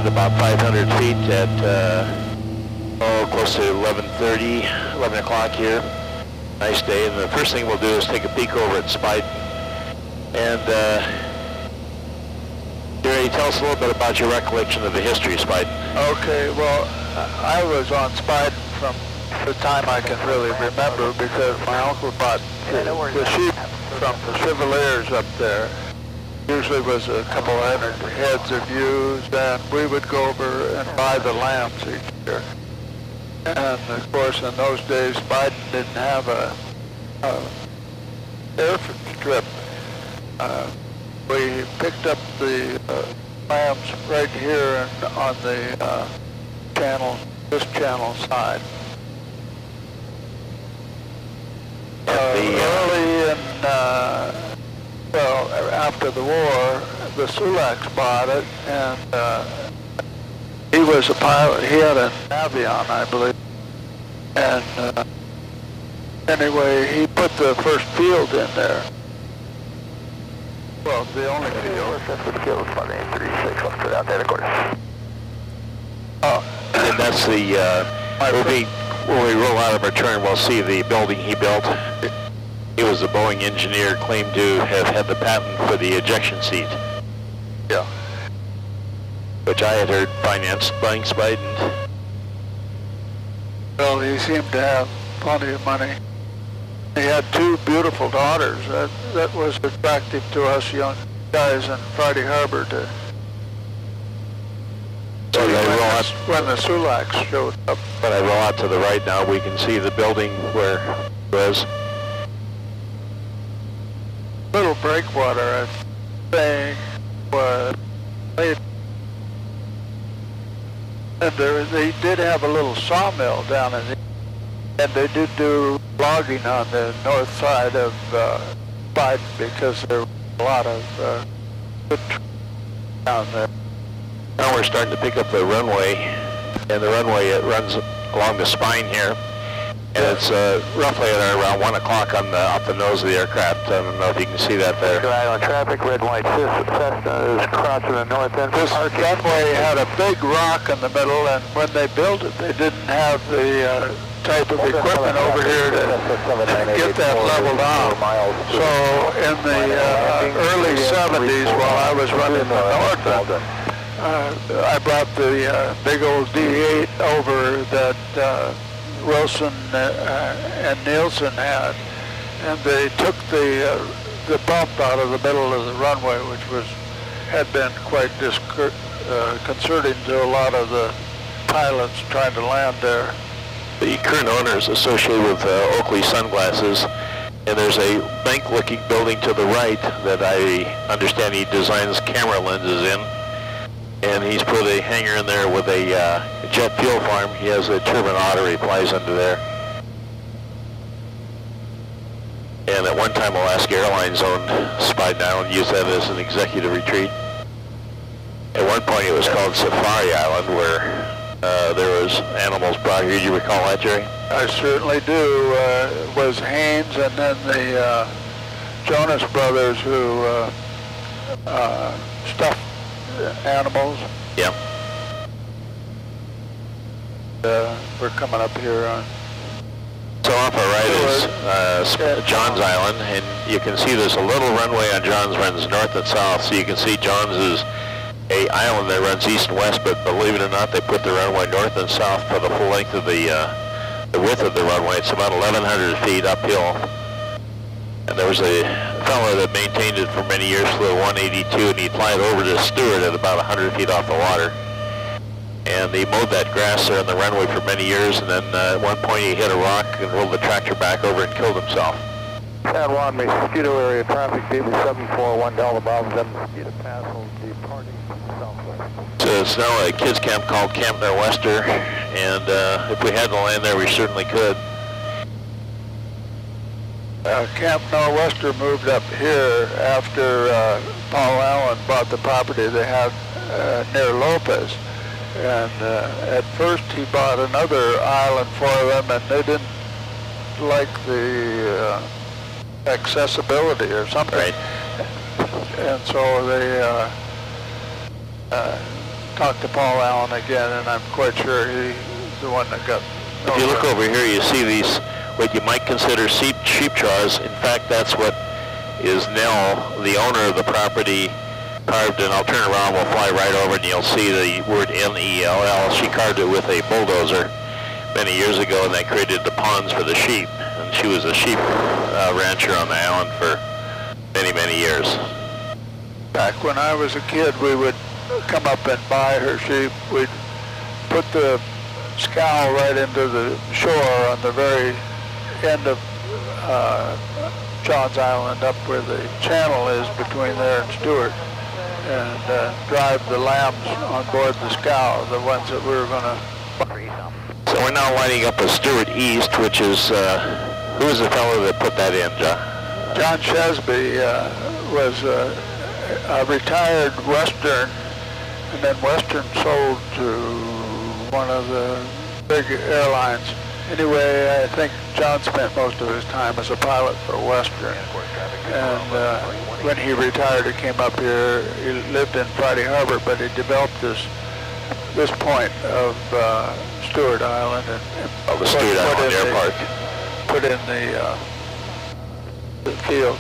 land about 500 feet at close to 11:30, 11 o'clock here. Nice day, and the first thing we'll do is take a peek over at Speiden. And Gerry, tell us a little bit about your recollection of the history of Speiden. Okay, well, I was on Speiden from the time I can really remember because my uncle bought the sheep from the Chevaliers up there. Usually was a couple hundred heads of ewes, and we would go over and buy the lambs each year. And of course, in those days, Speiden didn't have a airstrip. We picked up the lambs right here on the channel, this channel side. Early in, well, after the war, the Sulaks bought it, and he was a pilot. He had an avion, I believe. And anyway, he put the first field in there. Well, the only field. That's the field, 536, let's put out there, of course. And that's the, when we roll out of our turn, we'll see the building he built. He was a Boeing engineer, claimed to have had the patent for the ejection seat. Yeah. Which I had heard financed by Speiden. Well, he seemed to have plenty of money. He had two beautiful daughters. That was attractive to us young guys in Friday Harbor to so when the Sulaks showed up. When I roll out to the right now, we can see the building where it was. Little breakwater, I think, was made. And they did have a little sawmill down in the, and they did do logging on the north side of Speiden because there was a lot of good trees down there. Now we're starting to pick up the runway, and the runway, it runs along the spine here, and it's roughly at around 1 o'clock on off the nose of the aircraft. I don't know if you can see that there. Stuart Island traffic, red and white Cessna is crossing the north end. This runway had a big rock in the middle, and when they built it, they didn't have the type of equipment over here to get that leveled out. So in the early 70s, while I was running the Northland, I brought the big old D8 over that Wilson and Nielsen had, and they took the bump out of the middle of the runway, which had been quite disconcerting to a lot of the pilots trying to land there. The current owner is associated with Oakley Sunglasses, and there's a bank-looking building to the right that I understand he designs camera lenses in. And he's put a hangar in there with a jet fuel farm. He has a turbine otter he flies under there. And at one time, Alaska Airlines owned Speiden Island, used that as an executive retreat. At one point, it was called Safari Island, where there was animals brought here. Do you recall that, Gerry? I certainly do. It was Haynes and then the Jonas brothers who stuffed animals. Yeah. We're coming up here on. So off our right is Johns Island, and you can see there's a little runway on Johns runs north and south. So you can see Johns is a island that runs east and west, but believe it or not, they put the runway north and south for the full length of the width of the runway. It's about 1,100 feet uphill. And there was a fellow that maintained it for many years, flew a 182, and he'd fly it over to Stuart at about 100 feet off the water. And he mowed that grass there on the runway for many years, and then at one point he hit a rock and rolled the tractor back over and killed himself. San Juan, mosquito area traffic, David 741 Delta Bravo, 7 mosquito pass, departing southwest. So it's now a kids camp called Camp Nor'Wester, and if we had to land there, we certainly could. Camp Nor'Wester moved up here after Paul Allen bought the property they had near Lopez. And at first he bought another island for them, and they didn't like the accessibility or something. Right. And so they talked to Paul Allen again, and I'm quite sure he's the one that got... If you look over here, you see these, what you might consider sheep jaws. In fact, that's what is Nell, the owner of the property, carved, and I'll turn around, we'll fly right over, and you'll see the word N-E-L-L. She carved it with a bulldozer many years ago, and that created the ponds for the sheep. And she was a sheep rancher on the island for many, many years. Back when I was a kid, we would come up and buy her sheep. We'd put the scow right into the shore on the very end of John's Island, up where the channel is between there and Stuart, and drive the lambs on board the scow, the ones that we were going to... So we're now lining up a Stuart East, which is, who was the fellow that put that in, John? John Shesby was a retired Western, and then Western sold to one of the big airlines. Anyway, I think John spent most of his time as a pilot for Western. And when he retired, he came up here. He lived in Friday Harbor, but he developed this point of Stuart Island and the Stuart Island Air Park. Put in the field.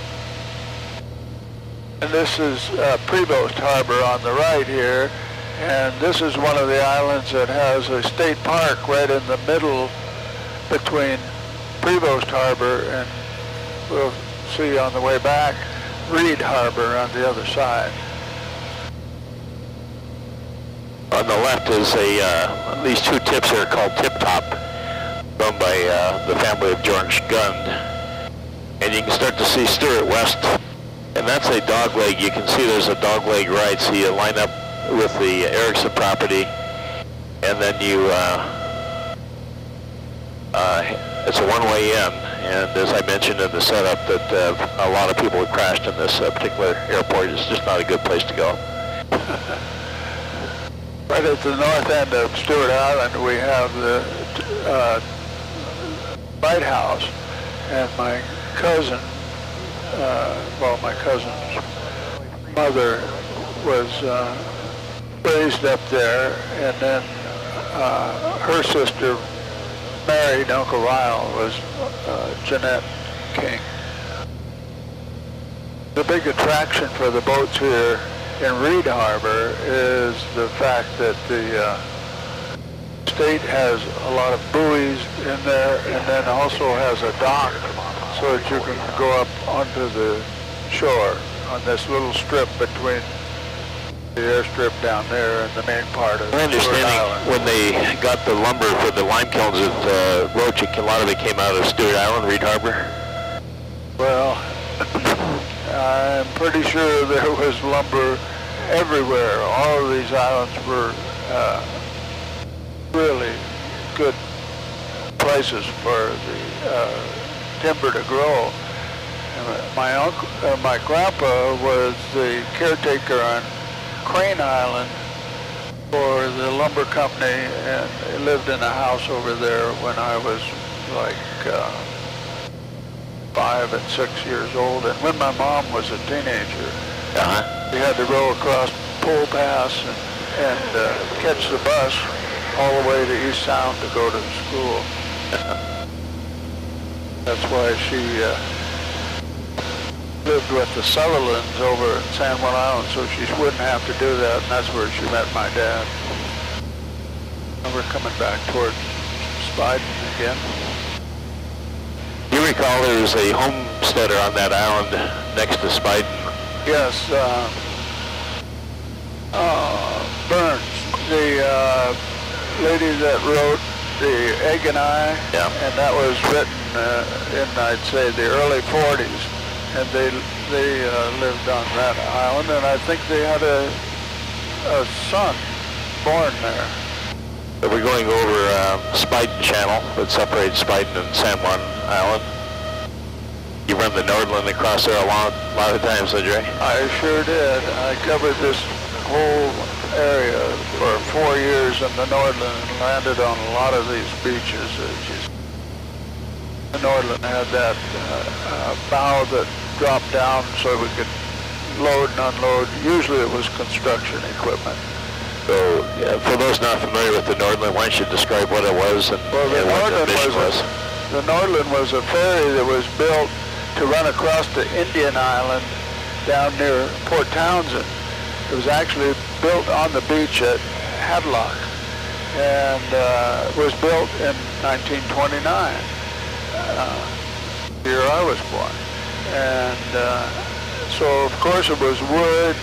And this is Prevost Harbor on the right here, and this is one of the islands that has a state park right in the middle between Prevost Harbor and, we'll see on the way back, Reed Harbor on the other side. On the left is these two tips here called Tip Top, owned by the family of George Gund. And you can start to see Stuart West, and that's a dog leg. You can see there's a dog leg right, so you line up with the Erickson property, and then you, it's a one-way in, and as I mentioned in the setup, that a lot of people have crashed in this particular airport. It's just not a good place to go. Right at the north end of Stuart Island, we have the lighthouse, and my cousin, my cousin's mother was raised up there, and then her sister married Uncle Lyle, was Jeanette King. The big attraction for the boats here in Reed Harbor is the fact that the state has a lot of buoys in there, and then also has a dock so that you can go up onto the shore on this little strip between the airstrip down there and the main part of my Stuart understanding, Island. when they got the lumber for the lime kilns at Roach, a lot of it came out of Stuart Island, Reed Harbor? Well, I'm pretty sure there was lumber everywhere. All of these islands were really good places for the timber to grow. My grandpa was the caretaker on Crane Island for the lumber company, and he lived in a house over there when I was like 5 and 6 years old, and when my mom was a teenager. We had to row across Pole Pass and catch the bus all the way to East Sound to go to school. That's why she lived with the Sutherlands over in San Juan Island, so she wouldn't have to do that, and that's where she met my dad. And we're coming back toward Speiden again. You recall there was a homesteader on that island next to Speiden? Yes, Burns, the lady that wrote The Egg and I, yeah. And that was written in, I'd say, the early 40s, and they lived on that island, and I think they had a son born there. We're going over Speiden Channel that separates Speiden and San Juan Island. You run the Nordland across there a lot of times, did you? I sure did. I covered this whole area for 4 years in the Nordland and landed on a lot of these beaches. The Nordland had that bow that dropped down so we could load and unload. Usually it was construction equipment. So, for those not familiar with the Nordland, why don't you describe what it was and, Well, and what the mission was? The Nordland was a ferry that was built to run across the Indian Island down near Port Townsend. It was actually built on the beach at Hadlock, and was built in 1929. The year I was born. And so, of course, it was wood.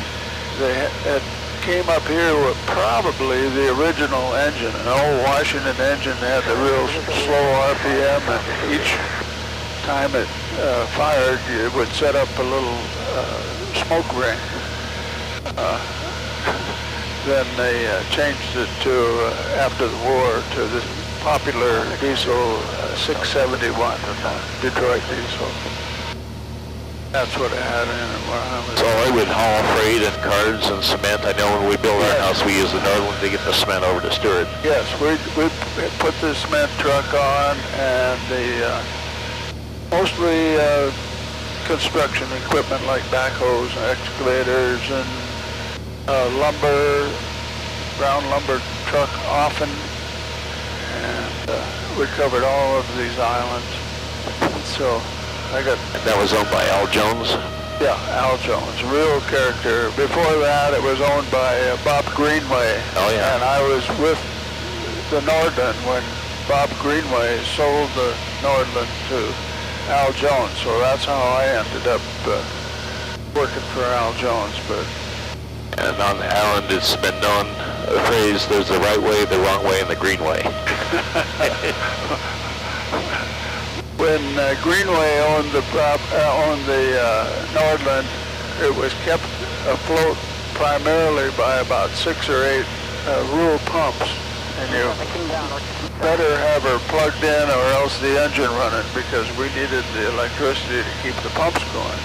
It came up here with probably the original engine, an old Washington engine that had the real slow RPM, and each time it fired, it would set up a little smoke ring. Then they changed it to, after the war, to the popular diesel 671, Detroit diesel. That's what it had in it. So it would haul freight and cars and cement. I know when we built our house, we used the Nordland to get the cement over to Stuart. Yes, we put the cement truck on, and the mostly construction equipment like backhoes and excavators and lumber, brown lumber truck often, and we covered all of these islands. So that was owned by Al Jones? Yeah, Al Jones, real character. Before that, it was owned by Bob Greenway. Oh, yeah. And I was with the Nordland when Bob Greenway sold the Nordland to Al Jones. So that's how I ended up working for Al Jones. But and on the island, it's been known, the phrase, there's the right way, the wrong way, and the green way. When Greenway owned the Nordland, it was kept afloat primarily by about 6 or 8 rural pumps, and you better have her plugged in or else the engine running, because we needed the electricity to keep the pumps going.